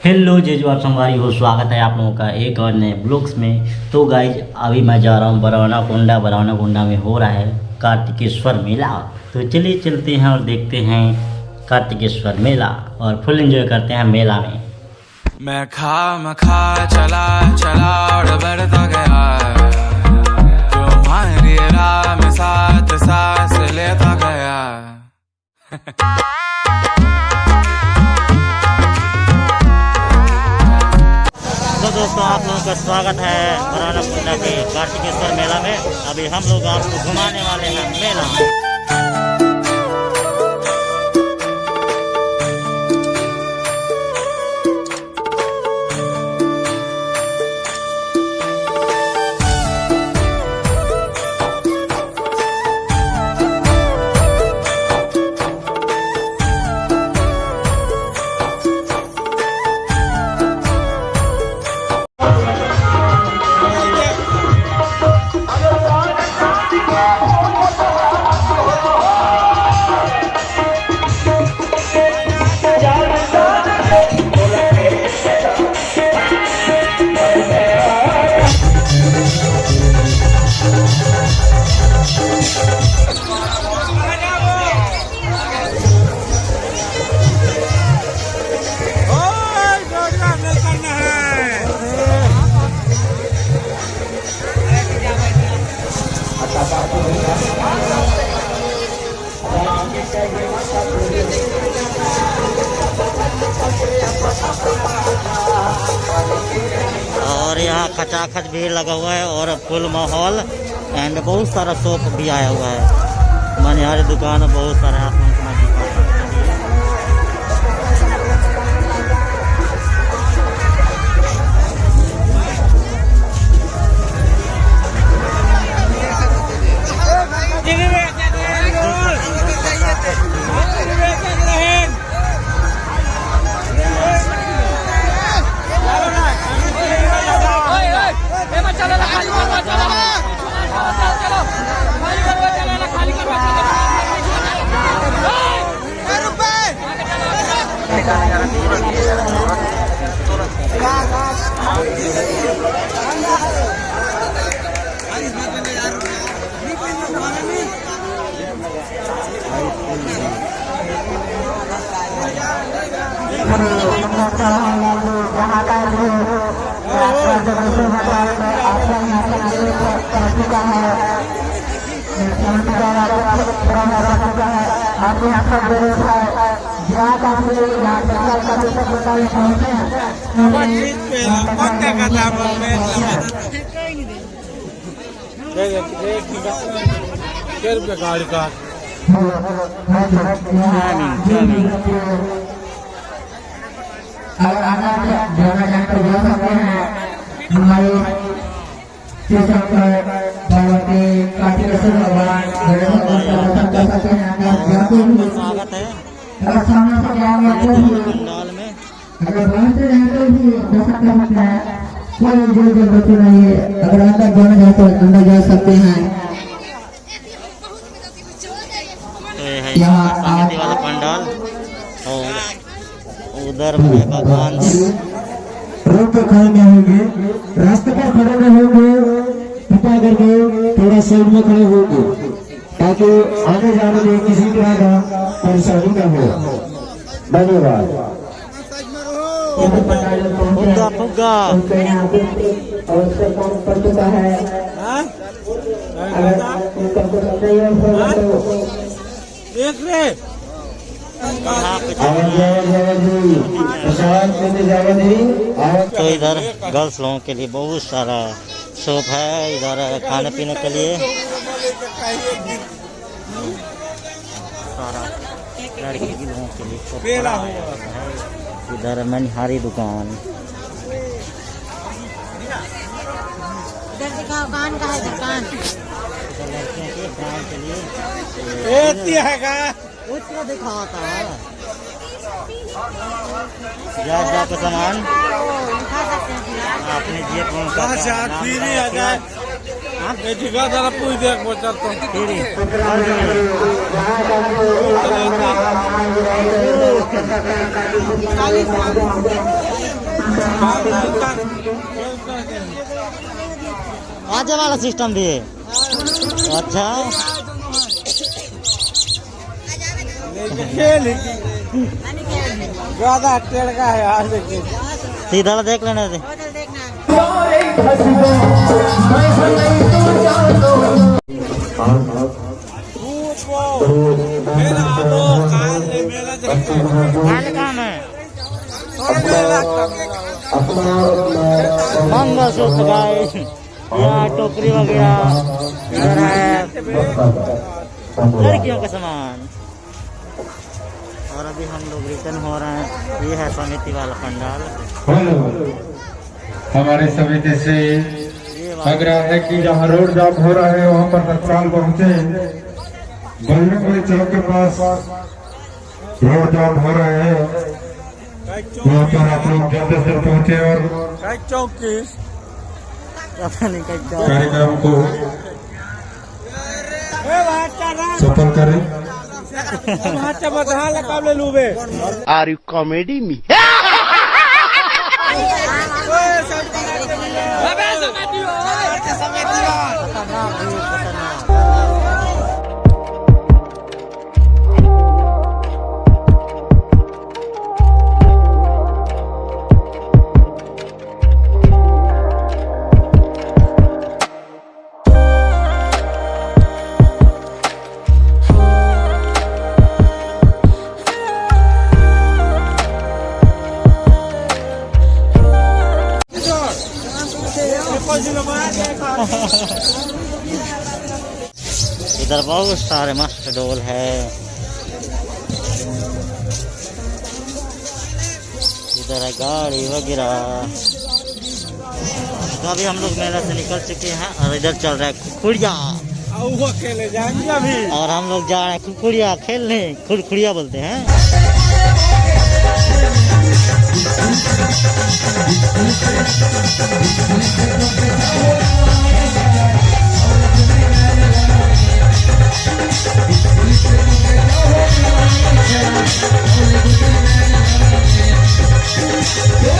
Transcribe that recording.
Hello जेजवार संगवारी हो, स्वागत है आप लोगों का एक और नए ब्लॉग्स में। तो गाइज अभी मैं जा रहा हूँ बरौना कुंडा में हो रहा है कार्तिकेश्वर मेला। तो चलिए चलते हैं और देखते हैं कार्तिकेश्वर मेला और फुल एंजॉय करते हैं मेला में। मैं खा चला और बढ़ता गया, तुम्हारी राह में साथ सांस लेता गया। तो दोस्तों आप लोगों का स्वागत है बरौना कुंडा के कार्तिकेश्वर मेला में। अभी हम लोग आपको घुमाने वाले हैं मेला। और यहाँ खचाखच भी लगा हुआ है और फुल माहौल एंड बहुत सारा शॉप भी आया हुआ है। मनिहारी दुकान बहुत सारा आप लोगों को मैं दिखा। गाड़ी का अगर आना जाना चाहते जा सकते हैं हमारे स्टेशन पर भगवती कार्तिकेश्वर भगवान गणेश भगवान का दर्शन कर सकते हैं। अगर जाते हुए स्वागत है अगर सामने से जाएंगे तो भी पंडाल में। अगर बाहर से जाए तो भी दर्शन कर सकते हैं। कोई जोर जबरदस्ती नहीं है। अगर अंदर जाना चाहते तो अंदर जा सकते हैं। तो ये है शांति वाला पंडाल और उधर में भगवान रोड पे खड़े नहीं होंगे, रास्ते पर खड़े नहीं होंगे, कृपा करके थोड़ा साइड में खड़े होंगे ताकि आने जाने में किसी तरह का परेशानी न हो। धन्यवाद। फुग्गा फुग्गा और उससे काम कर चुका है। अगर देख रहे तो इधर गर्ल्स लोगों के लिए बहुत सारा शॉप है। इधर खाने पीने के लिए सारा लड़की लोगों के लिए शॉप है। इधर मनिहारी दुकान दुकान का है दुकान लड़कियों के ब्रांड के लिए उसको दिखाता है जा का सामान अपने जेब में पूछ देख तो आजे वाला सिस्टम भी है। अच्छा ज्यादा टेढ़ का है आज देखिए। सीधा देख लेना थे। काम है मंगल सूत्र गाइस, यहाँ टोकरी वगैरह, इधर है लड़कियों का सामान। और अभी हम लोग रिटर्न हो रहे हैं। ये है समिति वाला पंडाल। हमारी समिति से आग्रह है कि जहाँ रोड जाम हो रहा है वहाँ पर तत्काल पहुँचे। बल्लभपुरी चौक के पास रोड जाम हो रहे हैं, वहाँ पर आप लोग जल्द से पहुँचे और चौकी कार्यक्रम को सफल करें। Are you comedy me? इधर बहुत सारे मस्त डोल है। इधर है गाड़ी वगैरह। तो अभी हम लोग मेला से निकल चुके हैं और इधर चल रहा है खुखुड़िया। खेले जाएंगे अभी। और हम लोग जा रहे हैं खुखुड़िया खेलने। खुड़खुड़िया बोलते हैं। Yeah.